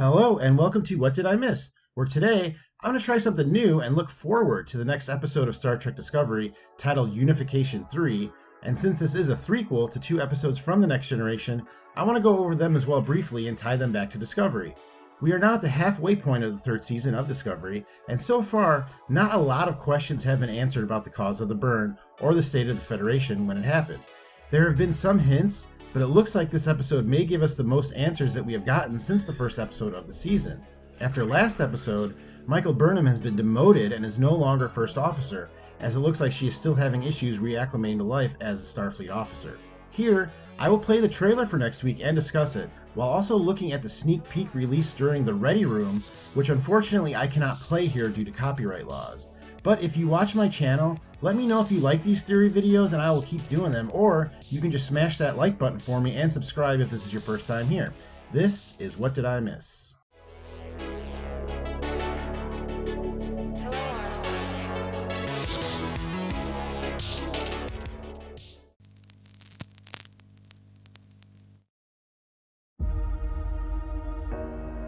Hello and welcome to What Did I Miss? Where today I'm going to try something new and look forward to the next episode of Star Trek Discovery titled Unification 3. And since this is a threequel to two episodes from The Next Generation, I want to go over them as well briefly and tie them back to Discovery. We are now at the halfway point of the third season of Discovery, and so far, not a lot of questions have been answered about the cause of the burn or the state of the Federation when it happened. There have been some hints, but it looks like this episode may give us the most answers that we have gotten since the first episode of the season. After last episode, Michael Burnham has been demoted and is no longer first officer, as it looks like she is still having issues reacclimating to life as a Starfleet officer. Here, I will play the trailer for next week and discuss it, while also looking at the sneak peek released during the Ready Room, which unfortunately I cannot play here due to copyright laws. But if you watch my channel, let me know if you like these theory videos and I will keep doing them, or you can just smash that like button for me and subscribe if this is your first time here. This is What Did I Miss?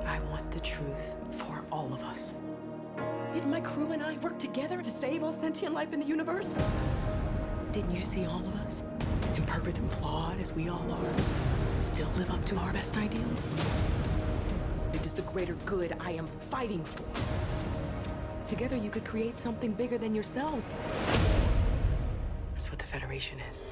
I want the truth for all of us. Didn't my crew and I work together to save all sentient life in the universe? Didn't you see all of us, imperfect and flawed as we all are, still live up to our best ideals? It is the greater good I am fighting for. Together you could create something bigger than yourselves. That's what the Federation is.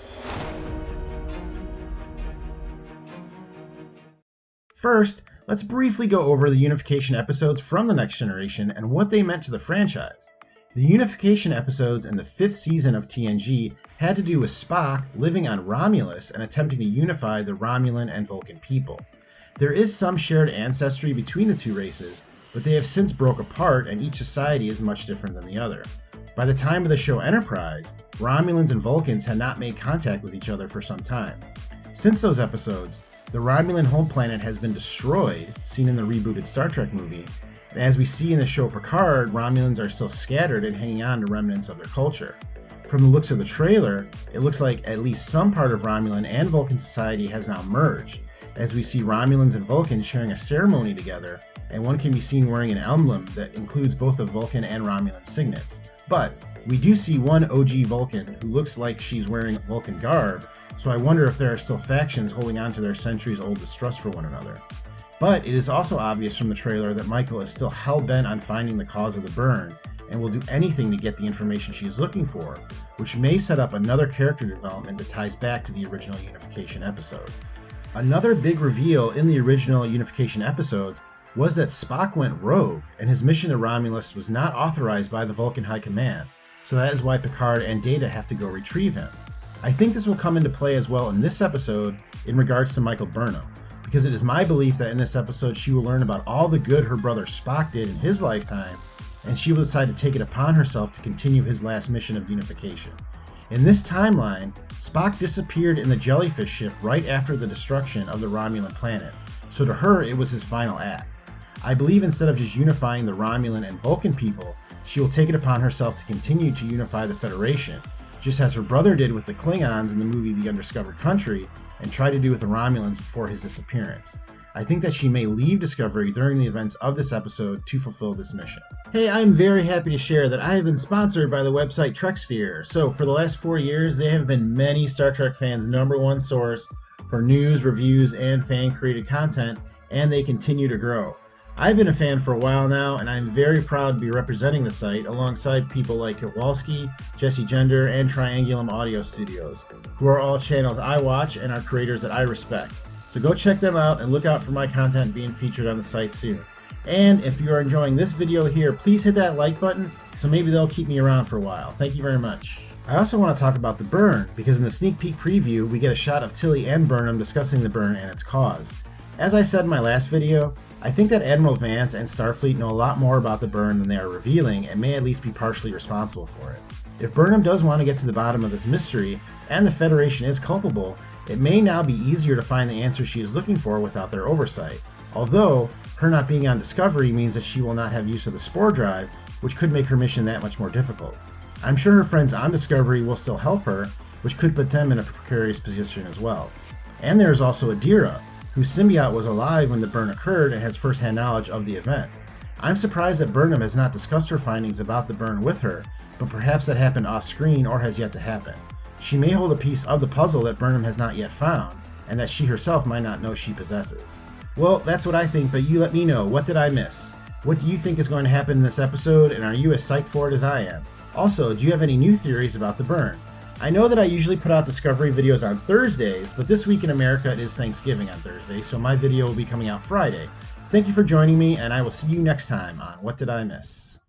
First, let's briefly go over the Unification episodes from The Next Generation and what they meant to the franchise. The Unification episodes in the 5th season of TNG had to do with Spock living on Romulus and attempting to unify the Romulan and Vulcan people. There is some shared ancestry between the two races, but they have since broke apart and each society is much different than the other. By the time of the show Enterprise, Romulans and Vulcans had not made contact with each other for some time. Since those episodes, the Romulan home planet has been destroyed, seen in the rebooted Star Trek movie, and as we see in the show Picard, Romulans are still scattered and hanging on to remnants of their culture. From the looks of the trailer, it looks like at least some part of Romulan and Vulcan society has now merged, as we see Romulans and Vulcans sharing a ceremony together, and one can be seen wearing an emblem that includes both the Vulcan and Romulan signets. But we do see one OG Vulcan who looks like she's wearing Vulcan garb, so I wonder if there are still factions holding on to their centuries-old distrust for one another. But it is also obvious from the trailer that Michael is still hell-bent on finding the cause of the burn, and will do anything to get the information she is looking for, which may set up another character development that ties back to the original Unification episodes. Another big reveal in the original Unification episodes was that Spock went rogue, and his mission to Romulus was not authorized by the Vulcan High Command, so that is why Picard and Data have to go retrieve him. I think this will come into play as well in this episode in regards to Michael Burnham, because it is my belief that in this episode she will learn about all the good her brother Spock did in his lifetime, and she will decide to take it upon herself to continue his last mission of unification. In this timeline, Spock disappeared in the jellyfish ship right after the destruction of the Romulan planet, so to her it was his final act. I believe instead of just unifying the Romulan and Vulcan people, she will take it upon herself to continue to unify the Federation, just as her brother did with the Klingons in the movie The Undiscovered Country, and tried to do with the Romulans before his disappearance. I think that she may leave Discovery during the events of this episode to fulfill this mission. Hey, I'm very happy to share that I have been sponsored by the website TrekSphere. So for the last 4 years, they have been many Star Trek fans' #1 source for news, reviews, and fan-created content, and they continue to grow. I've been a fan for a while now, and I'm very proud to be representing the site alongside people like Kowalski, Jesse Gender, and Triangulum Audio Studios, who are all channels I watch and are creators that I respect. So go check them out and look out for my content being featured on the site soon. And if you are enjoying this video here, please hit that like button so maybe they'll keep me around for a while. Thank you very much. I also want to talk about the burn, because in the sneak peek preview, we get a shot of Tilly and Burnham discussing the burn and its cause. As I said in my last video, I think that Admiral Vance and Starfleet know a lot more about the burn than they are revealing, and may at least be partially responsible for it. If Burnham does want to get to the bottom of this mystery, and the Federation is culpable, it may now be easier to find the answer she is looking for without their oversight. Although, her not being on Discovery means that she will not have use of the spore drive, which could make her mission that much more difficult. I'm sure her friends on Discovery will still help her, which could put them in a precarious position as well. And there is also Adira, whose symbiote was alive when the burn occurred and has first-hand knowledge of the event. I'm surprised that Burnham has not discussed her findings about the burn with her, but perhaps that happened off-screen or has yet to happen. She may hold a piece of the puzzle that Burnham has not yet found, and that she herself might not know she possesses. Well, that's what I think, but you let me know. What did I miss? What do you think is going to happen in this episode, and are you as psyched for it as I am? Also, do you have any new theories about the burn? I know that I usually put out Discovery videos on Thursdays, but this week in America it is Thanksgiving on Thursday, so my video will be coming out Friday. Thank you for joining me, and I will see you next time on What Did I Miss?